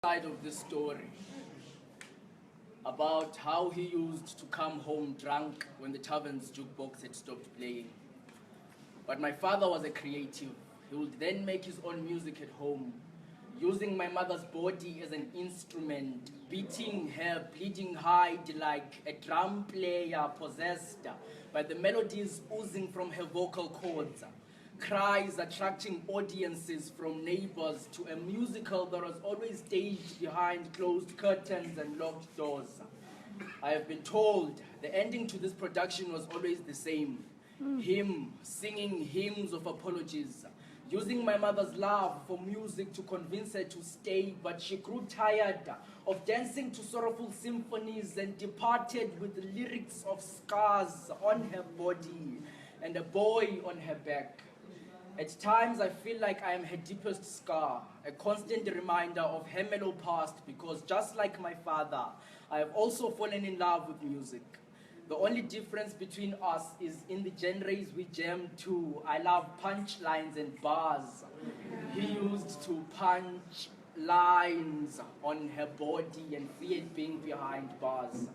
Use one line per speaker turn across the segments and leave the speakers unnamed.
Side of this story about how he used to come home drunk when the tavern's jukebox had stopped playing. But my father was a creative. He would then make his own music at home, using my mother's body as an instrument, beating her bleeding hide like a drum player possessed by the melodies oozing from her vocal cords. Cries attracting audiences from neighbors to a musical that was always staged behind closed curtains and locked doors. I have been told the ending to this production was always the same. Him singing hymns of apologies, using my mother's love for music to convince her to stay, but she grew tired of dancing to sorrowful symphonies and departed with the lyrics of scars on her body and a boy on her back. At times, I feel like I am her deepest scar, a constant reminder of her mellow past, because just like my father, I have also fallen in love with music. The only difference between us is in the genres we jam to. I love punchlines and bars. He used to punch lines on her body and feared being behind bars.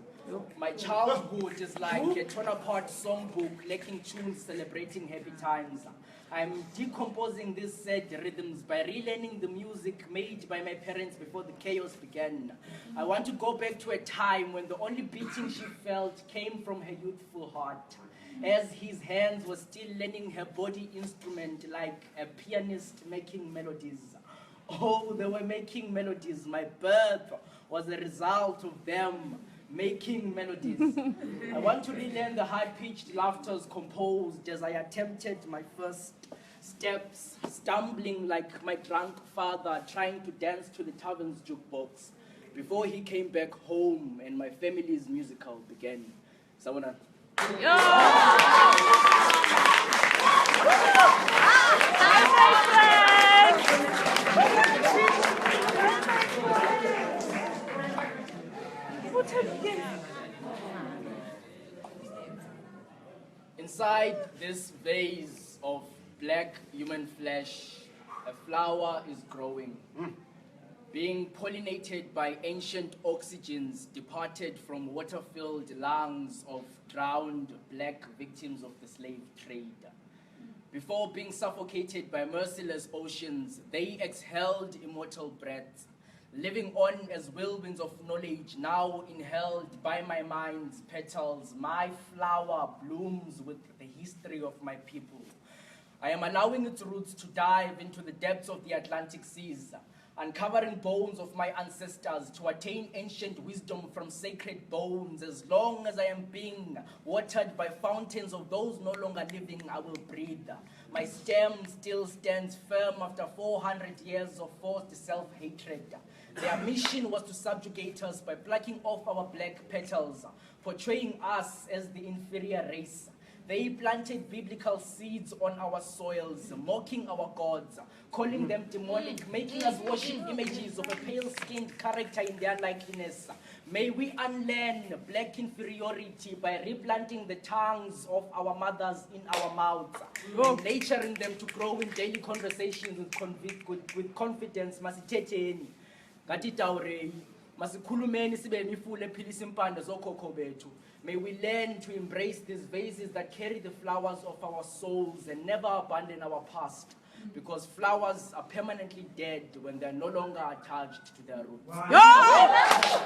My childhood is like a torn-apart songbook, lacking tunes celebrating happy times. I'm decomposing these sad rhythms by relearning the music made by my parents before the chaos began. I want to go back to a time when the only beating she felt came from her youthful heart, as his hands were still learning her body instrument like a pianist making melodies. Oh, they were making melodies. My birth was a result of them making melodies. I want to relearn the high-pitched laughters composed as I attempted my first steps, stumbling like my drunk father, trying to dance to the tavern's jukebox before he came back home and my family's musical began. Sawona. Inside this vase of black human flesh, a flower is growing, being pollinated by ancient oxygens departed from water-filled lungs of drowned black victims of the slave trade. Before being suffocated by merciless oceans, they exhaled immortal breaths, living on as whirlwinds of knowledge, now inhaled by my mind's petals. My flower blooms with the history of my people. I am allowing its roots to dive into the depths of the Atlantic seas, uncovering bones of my ancestors to attain ancient wisdom from sacred bones. As long as I am being watered by fountains of those no longer living, I will breathe. My stem still stands firm after 400 years of forced self-hatred. Their mission was to subjugate us by plucking off our black petals, portraying us as the inferior race. They planted biblical seeds on our soils, mocking our gods, calling them demonic, making us worship images of a pale-skinned character in their likeness. May we unlearn black inferiority by replanting the tongues of our mothers in our mouths, and nurturing them to grow in daily conversations with confidence. Masithetheni, ngatitaurei, masikhulumeni sibe imifula ephilisa impande zokhokho bethu. May we learn to embrace these vases that carry the flowers of our souls and never abandon our past, because flowers are permanently dead when they're no longer attached to their roots. Wow.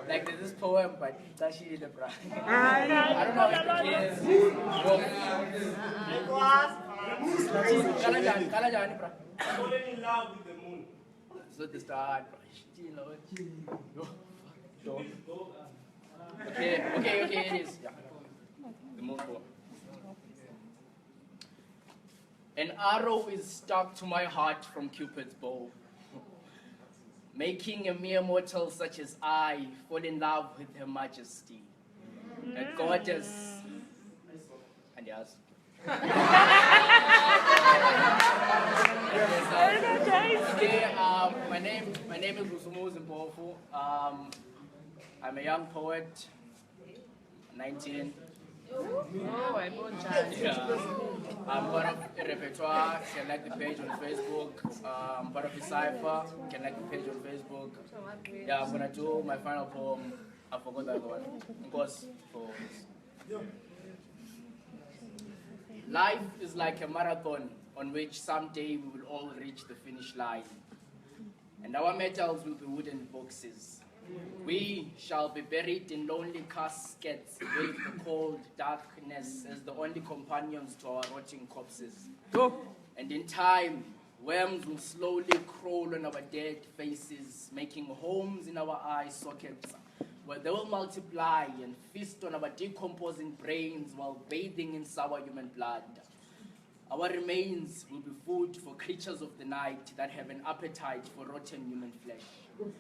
Like there's this poem by Tashi Lebra. I don't know if it is.
Falling in love with the moon.
So the start. Okay, it is. Yeah. The moon poem. An arrow is stuck to my heart from Cupid's bow. making a mere mortal such as I fall in love with Her Majesty, a goddess. And yes. Okay, my name is Mpofu. I'm a young poet, 19. Yeah. I'm part of a repertoire. You can like the page on Facebook. I'm part of the cipher. You can like the page on Facebook. Yeah, I'm gonna do my final poem. I forgot that one. Of course, for life is like a marathon on which someday we will all reach the finish line. And our medals will be wooden boxes. We shall be buried in lonely caskets with the cold darkness as the only companions to our rotting corpses. And in time, worms will slowly crawl on our dead faces, making homes in our eye sockets, where they will multiply and feast on our decomposing brains while bathing in sour human blood. Our remains will be food for creatures of the night that have an appetite for rotten human flesh.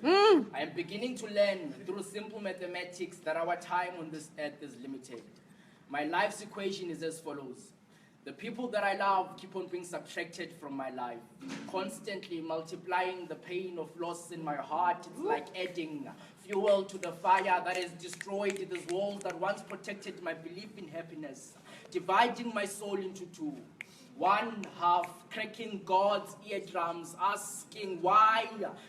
I am beginning to learn through simple mathematics that our time on this earth is limited. My life's equation is as follows. The people that I love keep on being subtracted from my life, constantly multiplying the pain of loss in my heart. It's like adding fuel to the fire that has destroyed these walls that once protected my belief in happiness, dividing my soul into two. One half cracking God's eardrums, asking why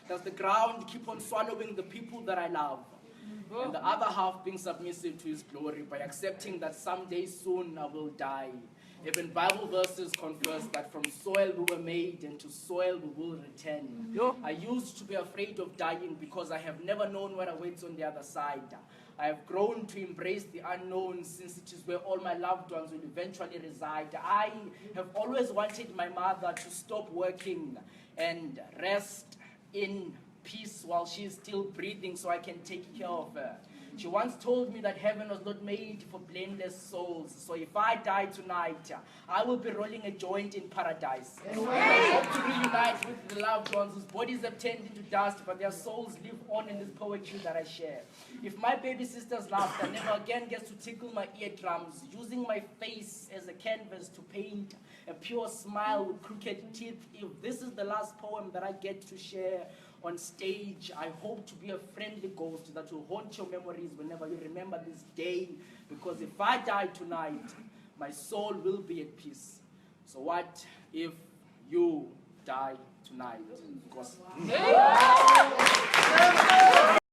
does the ground keep on swallowing the people that I love? And the other half being submissive to His glory by accepting that someday soon I will die. Even Bible verses confess that from soil we were made and to soil we will return. I used to be afraid of dying because I have never known what awaits on the other side. I have grown to embrace the unknown since it is where all my loved ones will eventually reside. I have always wanted my mother to stop working and rest in peace while she is still breathing so I can take care of her. She once told me that heaven was not made for blameless souls. So if I die tonight, I will be rolling a joint in paradise. I hope to reunite with the loved ones whose bodies have turned into dust, but their souls live on in this poetry that I share. If my baby sister's laughter never again gets to tickle my eardrums, using my face as a canvas to paint a pure smile with crooked teeth, if this is the last poem that I get to share on stage, I hope to be a friendly ghost that will haunt your memories whenever you remember this day, because if I die tonight, my soul will be at peace. So what if you die tonight? Because